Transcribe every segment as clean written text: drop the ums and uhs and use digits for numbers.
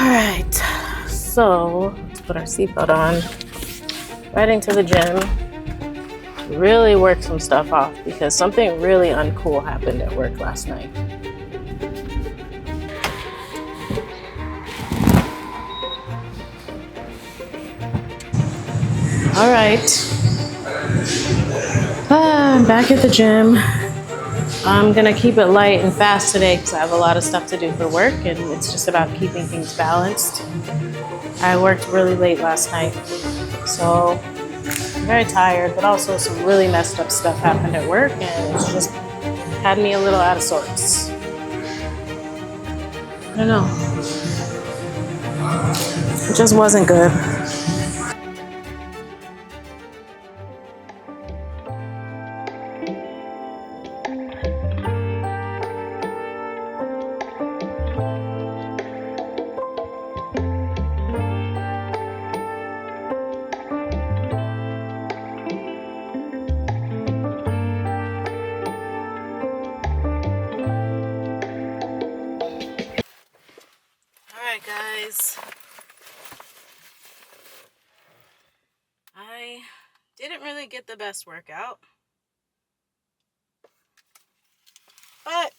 All right, so let's put our seatbelt on. Riding to the gym. Really work some stuff off because something really uncool happened at work last night. All right, I'm back at the gym. I'm gonna keep it light and fast today because I have a lot of stuff to do for work and it's just about keeping things balanced. I worked really late last night, so I'm very tired, but also some really messed up stuff happened at work and it's just had me a little out of sorts. I don't know. It just wasn't good. Alright guys, I didn't really get the best workout, but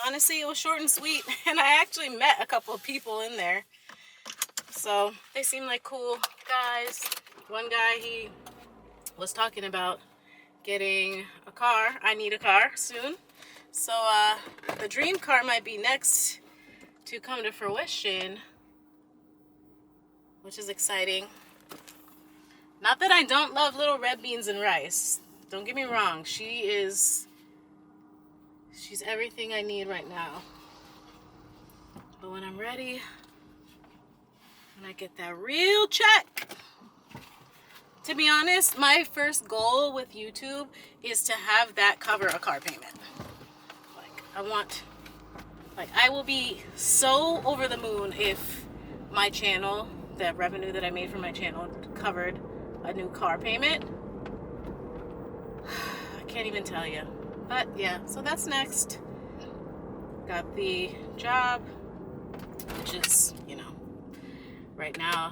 honestly it was short and sweet and I actually met a couple of people in there, so they seem like cool guys. One guy, he was talking about getting a car. I need a car soon, so the dream car might be next to come to fruition, which is exciting. Not that I don't love little red beans and rice. Don't get me wrong. She's everything I need right now. But when I'm ready, when I get that real check, to be honest, my first goal with YouTube is to have that cover a car payment. I will be so over the moon if my channel, the revenue that I made from my channel, covered a new car payment. I can't even tell you. But yeah, so that's next. Got the job, which is, right now,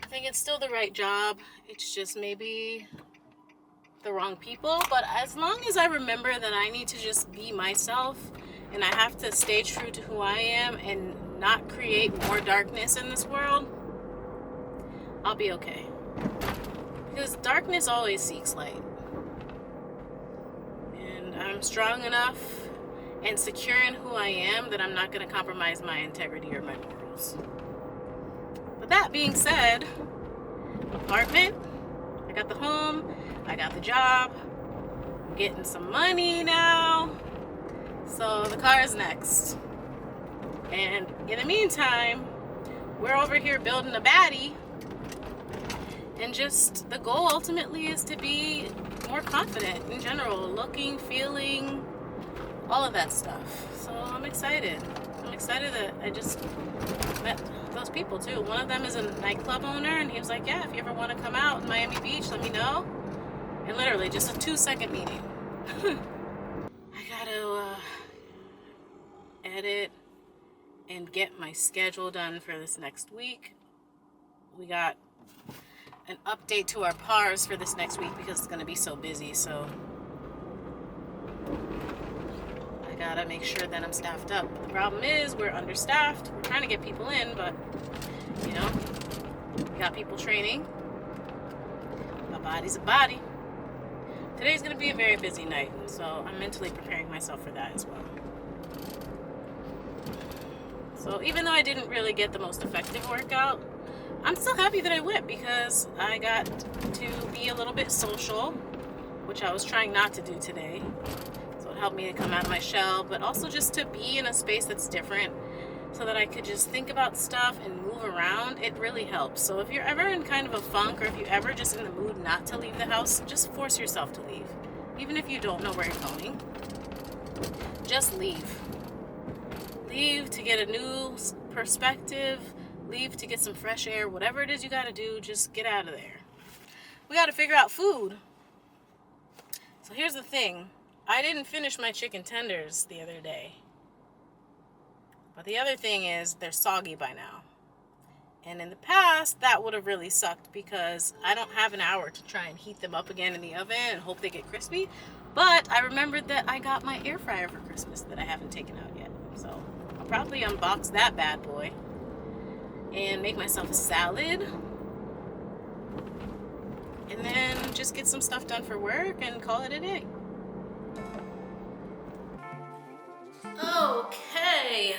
I think it's still the right job. It's just maybe the wrong people. But as long as I remember that I need to just be myself and I have to stay true to who I am and not create more darkness in this world, I'll be okay. Because darkness always seeks light. And I'm strong enough and secure in who I am that I'm not going to compromise my integrity or my morals. But that being said, apartment, I got the home, I got the job, I'm getting some money now, so the car is next. And in the meantime, we're over here building a Baddie, and just the goal ultimately is to be more confident in general, looking, feeling, all of that stuff. So I'm excited. I'm excited that I just met those people too. One of them is a nightclub owner, and he was like, yeah, if you ever want to come out in Miami Beach, let me know. And literally just a 2-second meeting. I gotta edit and get my schedule done for this next week. We got an update to our PARs for this next week because it's going to be so busy, so I gotta make sure that I'm staffed up. The problem is we're understaffed. We're trying to get people in, but we got people training. A body's a body. Today's going to be a very busy night, so I'm mentally preparing myself for that as well. So even though I didn't really get the most effective workout, I'm still happy that I went because I got to be a little bit social, which I was trying not to do today. So it helped me to come out of my shell, but also just to be in a space that's different so that I could just think about stuff and move around. It really helps. So if you're ever in kind of a funk, or if you're ever just in the mood not to leave the house, just force yourself to leave. Even if you don't know where you're going, just leave. Leave to get a new perspective, leave to get some fresh air, whatever it is you gotta do, just get out of there. We gotta figure out food. So here's the thing. I didn't finish my chicken tenders the other day. But the other thing is they're soggy by now. And in the past, that would have really sucked because I don't have an hour to try and heat them up again in the oven and hope they get crispy. But I remembered that I got my air fryer for Christmas that I haven't taken out yet. So I'll probably unbox that bad boy and make myself a salad. And then just get some stuff done for work and call it a day. Okay.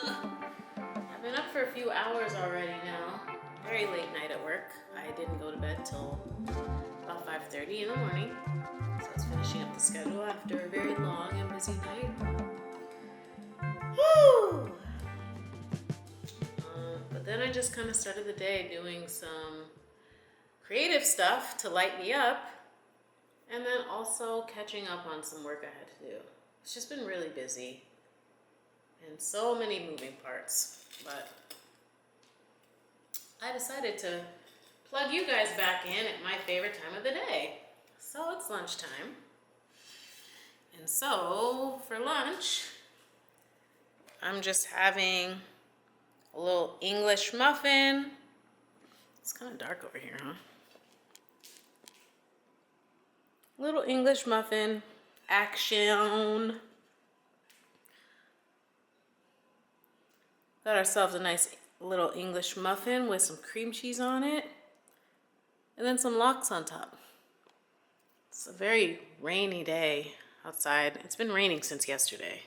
I've been up for a few hours already now. Very late night at work. I didn't go to bed till about 5:30 in the morning. So I was finishing up the schedule after a very long and busy night. Woo! But then I just kind of started the day doing some creative stuff to light me up, and then also catching up on some work I had to do. It's just been really busy and so many moving parts, but I decided to plug you guys back in at my favorite time of the day. So it's lunchtime, and so for lunch I'm just having a little English muffin. It's kind of dark over here, huh? Little English muffin action. Got ourselves a nice little English muffin with some cream cheese on it, and then some lox on top. It's a very rainy day outside. It's been raining since yesterday.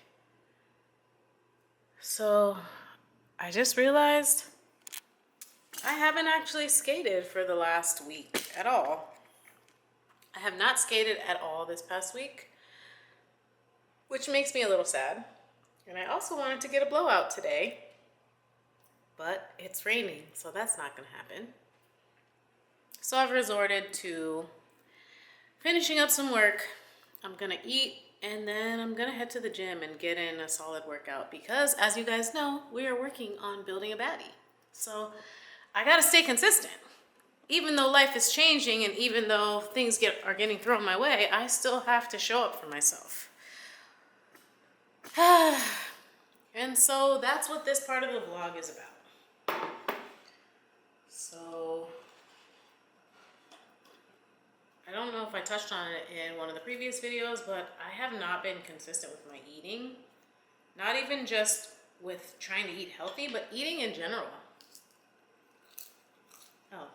So I just realized I haven't actually skated for the last week at all. I have not skated at all this past week, which makes me a little sad. And I also wanted to get a blowout today, but it's raining, so that's not going to happen. So I've resorted to finishing up some work. I'm going to eat, and then I'm going to head to the gym and get in a solid workout because, as you guys know, we are working on building a baddie. So I got to stay consistent. Even though life is changing and even though things are getting thrown my way, I still have to show up for myself. And so that's what this part of the vlog is about. So I don't know if I touched on it in one of the previous videos, but I have not been consistent with my eating. Not even just with trying to eat healthy, but eating in general. Oh,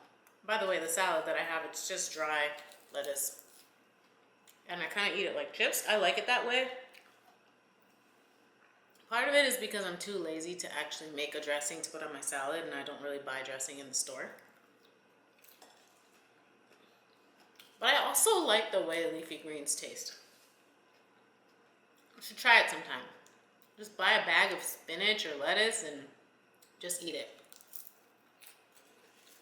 by the way, the salad that I have, it's just dry lettuce. And I kind of eat it like chips. I like it that way. Part of it is because I'm too lazy to actually make a dressing to put on my salad, and I don't really buy dressing in the store. But I also like the way leafy greens taste. You should try it sometime. Just buy a bag of spinach or lettuce and just eat it.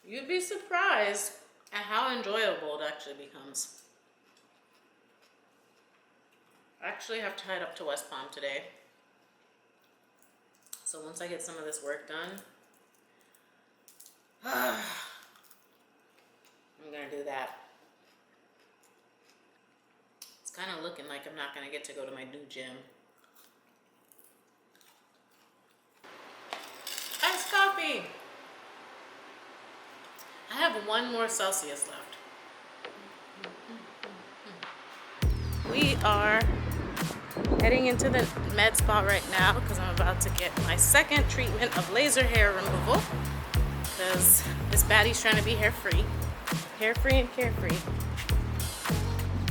You'd be surprised at how enjoyable it actually becomes. I actually have to head up to West Palm today. So once I get some of this work done, I'm gonna do that. It's kind of looking like I'm not gonna get to go to my new gym. Iced coffee! I have 1 more Celsius left. We are heading into the med spa right now because I'm about to get my second treatment of laser hair removal because this baddie's trying to be hair free. Hair free and carefree.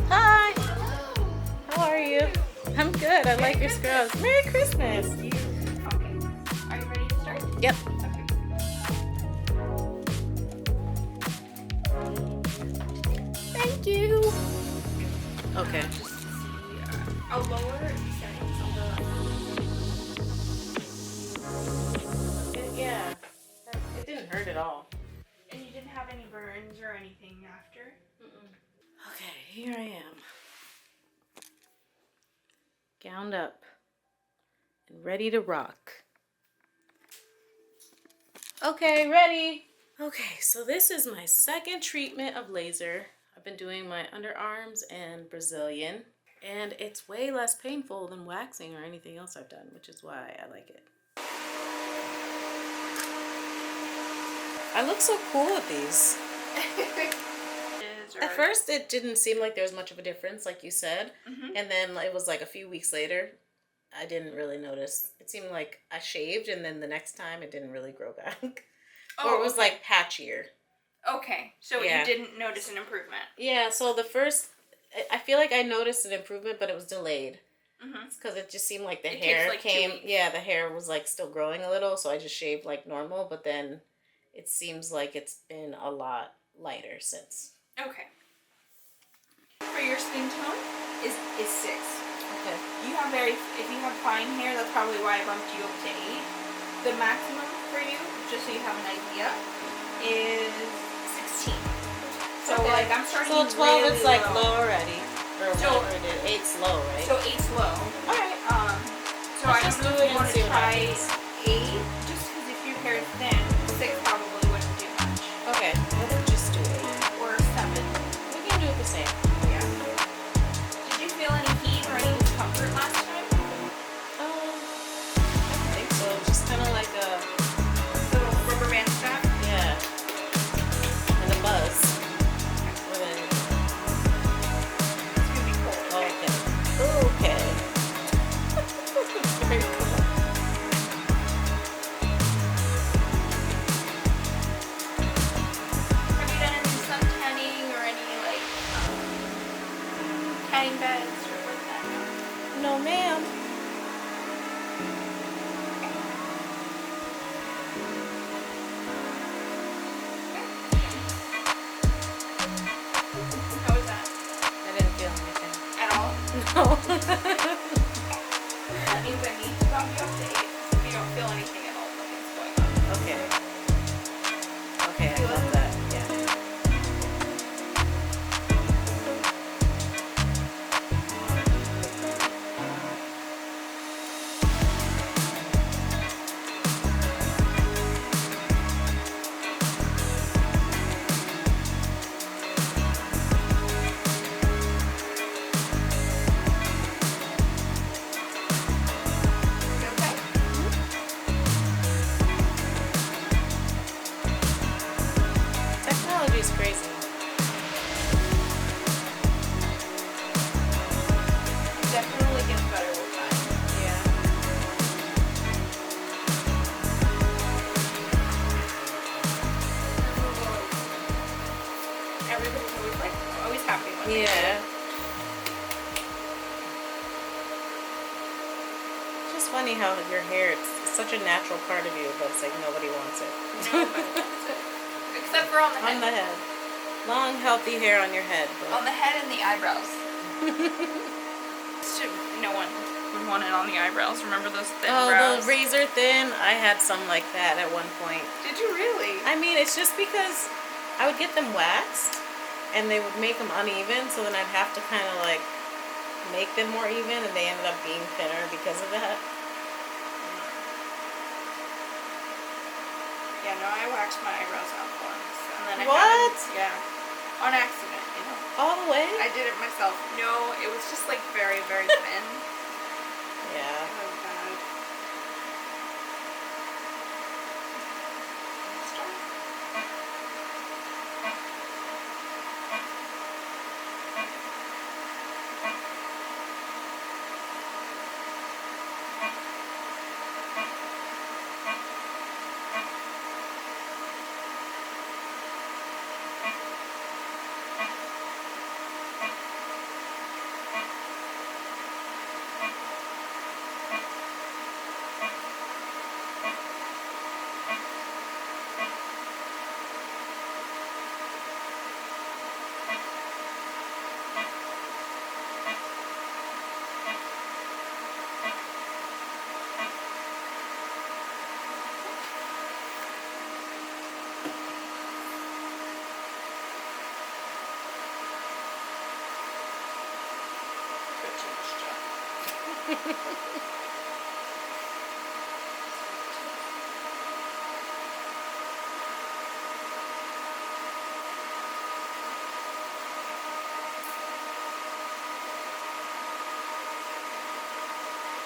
Hi! Hello. How are you? I'm good. I like your scrubs. Merry Christmas! Okay. Are you ready to start? Yep. Thank you. Okay. Just to see, I'll lower the settings on the. Yeah. It didn't hurt at all. And you didn't have any burns or anything after? Okay, here I am. Gowned up and ready to rock. Okay, ready. Okay, so this is my second treatment of laser. I've been doing my underarms and Brazilian, and it's way less painful than waxing or anything else I've done, which is why I like it. I look so cool with these. At first, it didn't seem like there was much of a difference, like you said. And then it was like a few weeks later, I didn't really notice. It seemed like I shaved, and then the next time, it didn't really grow back. Or it was like patchier. Okay, so you didn't notice an improvement. Yeah, so the first, I feel like I noticed an improvement, but it was delayed. Because it just seemed like the hair takes, like, 2 came. weeks. Yeah, the hair was like still growing a little, so I just shaved like normal. But then it seems like it's been a lot lighter since. Okay. For your skin tone is 6. Okay. You have if you have fine hair, that's probably why I bumped you up to 8. The maximum for you, just so you have an idea, is 16. So like I'm starting. So 12 really is like low already. Or so, whatever it is. 8's low, right? So 8's low. All right. So let's I just don't do know it if you and want see to what try happens. 8, just because if your hair is thin, 6 probably wouldn't do much. Okay, let's just do 8. Or 7. We can do it the same. Yeah. Did you feel any heat or any discomfort last time? I don't think so. Just kind of like a Little rubber band strap? yeah, and a buzz. More than It's gonna be cold. okay. Okay. Very cool. Have you done any sun tanning or any like tanning beds or like that? No, ma'am. How was that? I didn't feel anything. At all? No. That means I need to bump you up to 8. If you don't feel anything at all, nothing's going on. Okay. Okay, I Feel love it? that. Yeah. You okay? Technology is crazy. Definitely gets better with time. Yeah. Everybody's always like, always happy when they do Yeah. it. It's just funny how your hair, it's such a natural part of you, but it's like nobody wants it. Nobody wants it. Except for on the head. On the head. Long, healthy hair on your head. On the head and the eyebrows. No one would want it on the eyebrows. Remember those thin brows? The razor thin, I had some like that at one point. Did you really? I mean, it's just because I would get them waxed and they would make them uneven, so then I'd have to kind of like make them more even, and they ended up being thinner because of that. Yeah, no, I waxed my eyebrows out once. And then I What? haven't- Yeah. On accident, you know. All the way? I did it myself. No, it was just like very, very thin. Yeah. It was bad.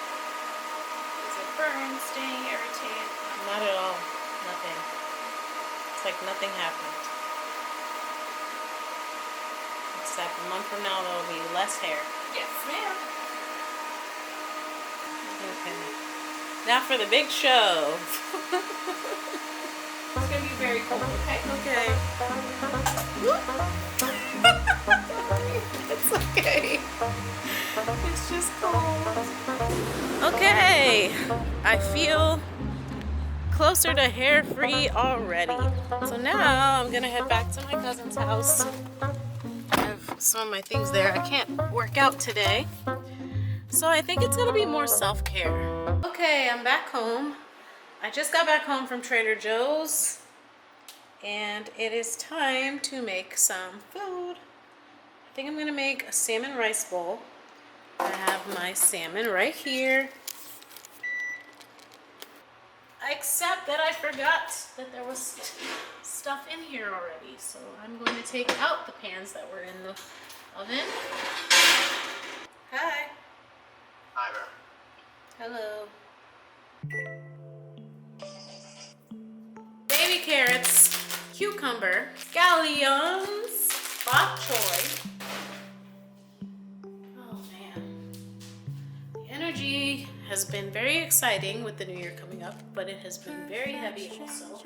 Does it burn, sting, irritate? Not at all. Nothing. It's like nothing happened. Except a month from now, there will be less hair. Yes, ma'am. Okay. Now for the big show. It's gonna be very cold, okay? Okay. It's okay. It's just cold. Okay. I feel closer to hair free already. So now I'm gonna head back to my cousin's house. I have some of my things there. I can't work out today. So I think it's gonna be more self-care. Okay, I'm back home. I just got back home from Trader Joe's and it is time to make some food. I think I'm gonna make a salmon rice bowl. I have my salmon right here. Except that I forgot that there was stuff in here already. So I'm going to take out the pans that were in the oven. Hi. Hi there. Hello. Baby carrots, cucumber, scallions, bok choy. Oh man. The energy has been very exciting with the new year coming up, but it has been very heavy also.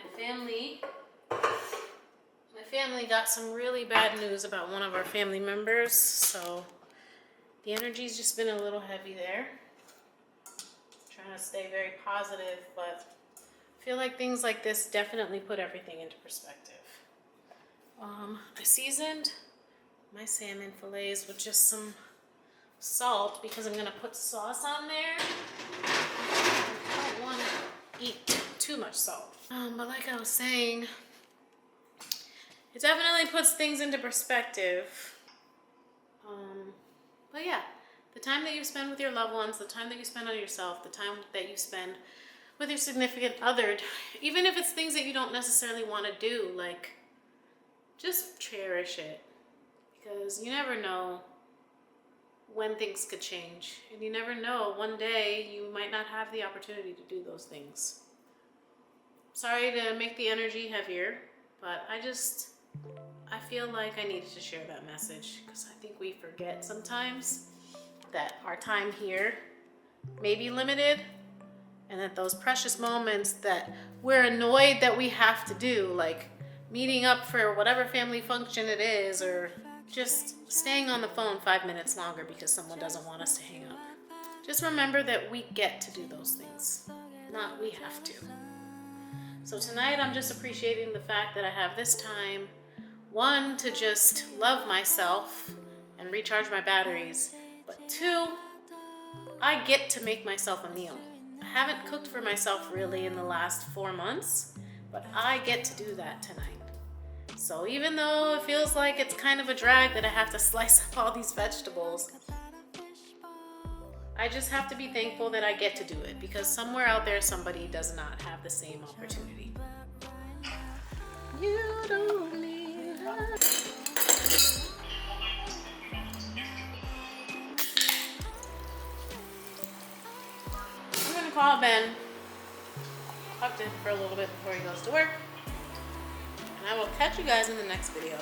My family got some really bad news about one of our family members, so the energy's just been a little heavy there. Trying to stay very positive, but I feel like things like this definitely put everything into perspective. I seasoned my salmon fillets with just some salt because I'm gonna put sauce on there. I don't want to eat too much salt. But like I was saying, it definitely puts things into perspective. But yeah, the time that you spend with your loved ones, the time that you spend on yourself, the time that you spend with your significant other, even if it's things that you don't necessarily want to do, like, just cherish it. Because you never know when things could change. And you never know, one day you might not have the opportunity to do those things. Sorry to make the energy heavier, but I feel like I needed to share that message because I think we forget sometimes that our time here may be limited and that those precious moments that we're annoyed that we have to do, like meeting up for whatever family function it is, or just staying on the phone 5 minutes longer because someone doesn't want us to hang up. Just remember that we get to do those things, not we have to. So tonight I'm just appreciating the fact that I have this time, one, to just love myself and recharge my batteries, but two, I get to make myself a meal. I haven't cooked for myself really in the last 4 months, but I get to do that tonight. So even though it feels like it's kind of a drag that I have to slice up all these vegetables, I just have to be thankful that I get to do it because somewhere out there somebody does not have the same opportunity. You don't need love. I'm gonna call Ben. Talk to him for a little bit before he goes to work. And I will catch you guys in the next video.